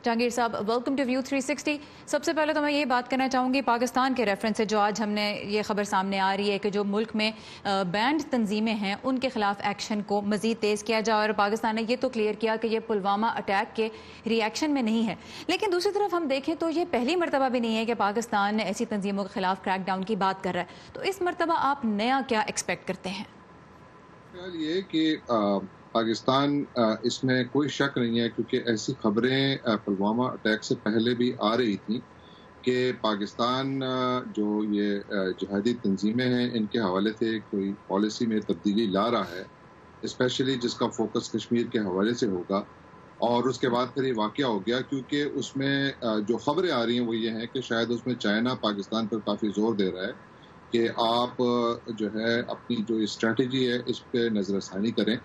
जहांगीर साहब, welcome to view 360। सबसे पहले तो मैं ये बात करना चाहूँगी पाकिस्तान के रेफरेंस से जो आज हमने ये खबर सामने आ रही है कि जो मुल्क में बैंड तंजीमें हैं उनके खिलाफ एक्शन को मज़ीद तेज़ किया जाए, और पाकिस्तान ने ये तो क्लियर किया कि ये पुलवामा अटैक के रिएक्शन में नहीं है। लेकिन दूसरी तरफ हम देखें तो ये पहली मरतबा भी नहीं है कि पाकिस्तान ऐसी तंजीमों के खिलाफ क्रैकडाउन की बात कर रहा है। तो इस मरतबा आप नया क्या एक्सपेक्ट करते हैं? ये कि पाकिस्तान इसमें कोई शक नहीं है, क्योंकि ऐसी खबरें पुलवामा अटैक से पहले भी आ रही थी कि पाकिस्तान जो ये जिहादी तंजीमें हैं इनके हवाले से कोई पॉलिसी में तब्दीली ला रहा है, स्पेशली जिसका फोकस कश्मीर के हवाले से होगा। और उसके बाद फिर ये वाक़या हो गया, क्योंकि उसमें जो खबरें आ रही हैं वो ये हैं कि शायद उसमें चाइना पाकिस्तान पर काफ़ी ज़ोर दे रहा है कि आप जो है अपनी जो स्ट्रेटजी है इस पर नज़रसानी करें।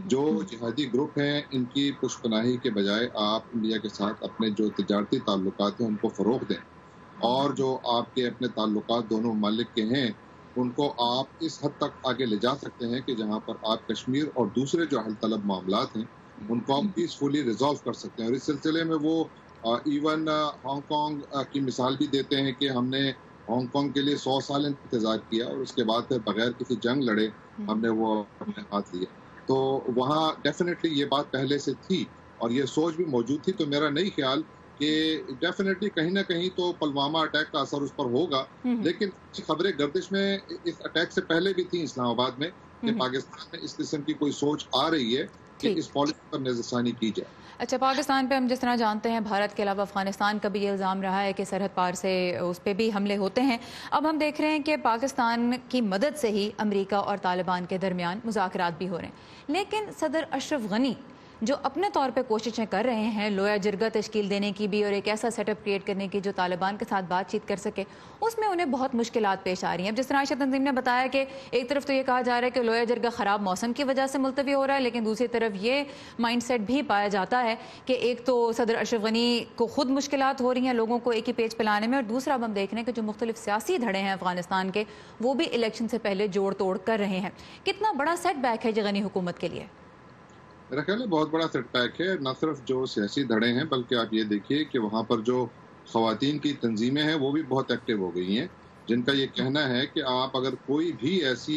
जो जिहादी ग्रुप हैं इनकी पुष्पनाही के बजाय आप इंडिया के साथ अपने जो तिजारती ताल्लुकात हैं उनको फ़रोग़ दें, और जो आपके अपने ताल्लुकात दोनों ममालिक के हैं उनको आप इस हद तक आगे ले जा सकते हैं कि जहाँ पर आप कश्मीर और दूसरे जो हल तलब मामलात हैं उनको आप पीसफुली रिजॉल्व कर सकते हैं। और इस सिलसिले में वो इवन हांगकॉन्ग की मिसाल भी देते हैं कि हमने हांगकॉन्ग के लिए 100 साल इंतज़ार किया और उसके बाद फिर बगैर किसी जंग लड़े हमने वो अपने हाथ लिए। तो वहाँ डेफिनेटली ये बात पहले से थी और ये सोच भी मौजूद थी। तो मेरा नहीं ख्याल कि डेफिनेटली कहीं ना कहीं तो पुलवामा अटैक का असर उस पर होगा, लेकिन खबरें गर्दिश में इस अटैक से पहले भी थी इस्लामाबाद में कि पाकिस्तान में इस किस्म की कोई सोच आ रही है कि इस पॉलिसी पर नज़रसानी की जाए। अच्छा, पाकिस्तान पे हम जिस तरह जानते हैं भारत के अलावा अफगानिस्तान का भी ये इल्ज़ाम रहा है कि सरहद पार से उस पर भी हमले होते हैं। अब हम देख रहे हैं कि पाकिस्तान की मदद से ही अमेरिका और तालिबान के दरमियान मुज़ाकरात भी हो रहे हैं। लेकिन सदर अशरफ गनी जो अपने तौर पे कोशिशें कर रहे हैं लोया जिरगा तश्कील देने की भी और एक ऐसा सेटअप क्रिएट करने की जो तालिबान के साथ बातचीत कर सके, उसमें उन्हें बहुत मुश्किलात पेश आ रही हैं। अब जिस तरह आयशा तंजीम ने बताया कि एक तरफ तो ये कहा जा रहा है कि लोया जिरगा ख़राब मौसम की वजह से मुलतवी हो रहा है, लेकिन दूसरी तरफ ये माइंड सेट भी पाया जाता है कि एक तो सदर अशरफ गनी को खुद मुश्किलात हो रही हैं लोगों को एक ही पेज पर लाने में, और दूसरा अब हम देख रहे हैं कि जो मुख्तलिफ सियासी धड़े हैं अफगानिस्तान के वो भी इलेक्शन से पहले जोड़ तोड़ कर रहे हैं। कितना बड़ा सेटबैक है ये गनी हुकूमत के लिए? मेरा ख्याल है बहुत बड़ा सेटबैक है, न सिर्फ जो सियासी धड़े हैं बल्कि आप ये देखिए कि वहाँ पर जो ख़वातीन की तंजीमें हैं वो भी बहुत एक्टिव हो गई हैं, जिनका ये कहना है कि आप अगर कोई भी ऐसी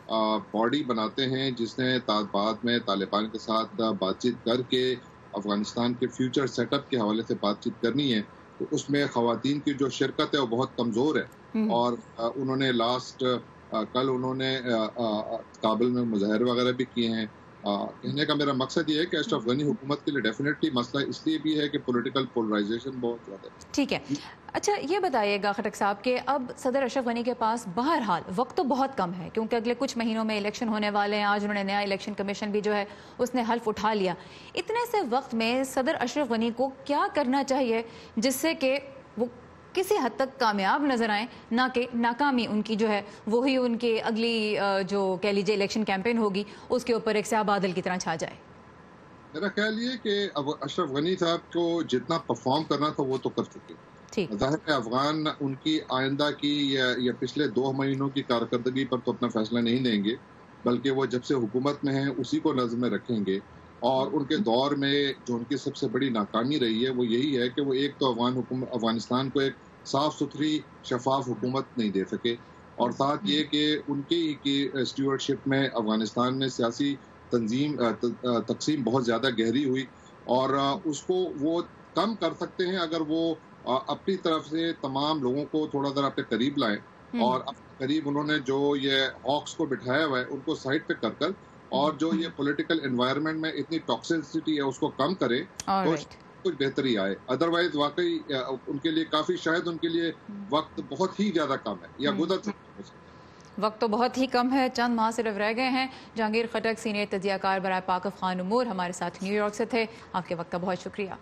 बॉडी बनाते हैं जिसने बाद में तालिबान के साथ बातचीत करके अफ़गानिस्तान के फ्यूचर सेटअप के हवाले से बातचीत करनी है, तो उसमें ख़वातीन की जो शिरकत है वो बहुत कमज़ोर है। और उन्होंने कल उन्होंने काबुल में मुज़ाहरे वगैरह भी किए हैं। कहने का मेरा मकसद ये है कि अशरफ गनी हुकूमत के लिए डेफिनेटली मसला इसलिए भी है कि पॉलिटिकल पोलराइजेशन बहुत ज़्यादा है। ठीक है। अच्छा, ये बताइएगा खटक साहब कि अब सदर अशरफ गनी के पास बहरहाल वक्त तो बहुत कम है, क्योंकि अगले कुछ महीनों में इलेक्शन होने वाले हैं। आज उन्होंने नया इलेक्शन कमीशन भी जो है उसने हल्फ उठा लिया। इतने से वक्त में सदर अशरफ गनी को क्या करना चाहिए जिससे कि वो किसी हद तक कामयाब नजर आए, ना कि नाकामी उनकी जो है वही उनकी अगली जो कह लीजिए इलेक्शन कैंपेन होगी उसके ऊपर एक स्याह बादल की तरह छा जाए? मेरा ख्याल ये कि अब अशरफ गनी साहब को जितना परफॉर्म करना था वो तो कर चुके। ज़ाहिर है अफगान उनकी आइंदा की या पिछले 2 महीनों की कारकर्दगी पर तो अपना फैसला नहीं लेंगे, बल्कि वो जब से हुकूमत में हैं उसी को नज़र में रखेंगे। और उनके दौर में जो उनकी सबसे बड़ी नाकामी रही है वो यही है कि वो एक तो अफगानिस्तान को एक साफ सुथरी शफाफ हुकूमत नहीं दे सके, और साथ ये कि उनकी की स्टीवर्डशिप में अफगानिस्तान में सियासी तकसीम बहुत ज़्यादा गहरी हुई, और उसको वो कम कर सकते हैं अगर वो अपनी तरफ से तमाम लोगों को थोड़ा ज़रा अपने करीब लाएं। और अपने करीब उन्होंने जो ये हॉक्स को बिठाया हुआ है उनको साइड पे कर और जो ये पॉलिटिकल एनवायरनमेंट में इतनी टॉक्सिसिटी है उसको कम करे तो कुछ बेहतरी आए। अदरवाइज वाकई उनके लिए काफी शायद उनके लिए वक्त बहुत ही ज्यादा कम है या गुजर वक्त तो बहुत ही कम है, चंद माह सिर्फ रह गए हैं। जहांगीर खटक सीनियर तजियाकार बराए पाक अफगान उमूर हमारे साथ न्यूयॉर्क से थे। आपके वक्त का बहुत शुक्रिया।